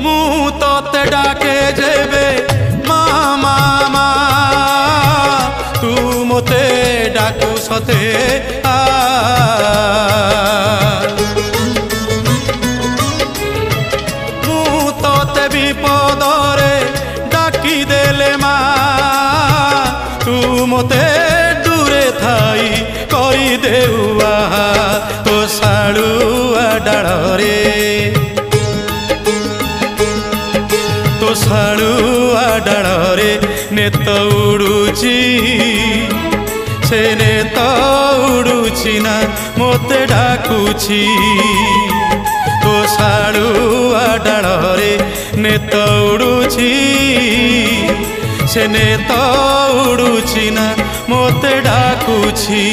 मु तोते डाके जेबे मामा तू मोते डाकू सते मु तोते विपदरे डाकी देले मा तू मोते दूरे थाई करी देउआ तो साड़ुआ डाड़े तो साड़ुआ डाड़े नेत उड़ुची से नेत उड़ुची ना मोते डाकुची तो साड़ुआ डाड़े नेत उड़ुची से नेत उड़ुची ना मोते डाकुची।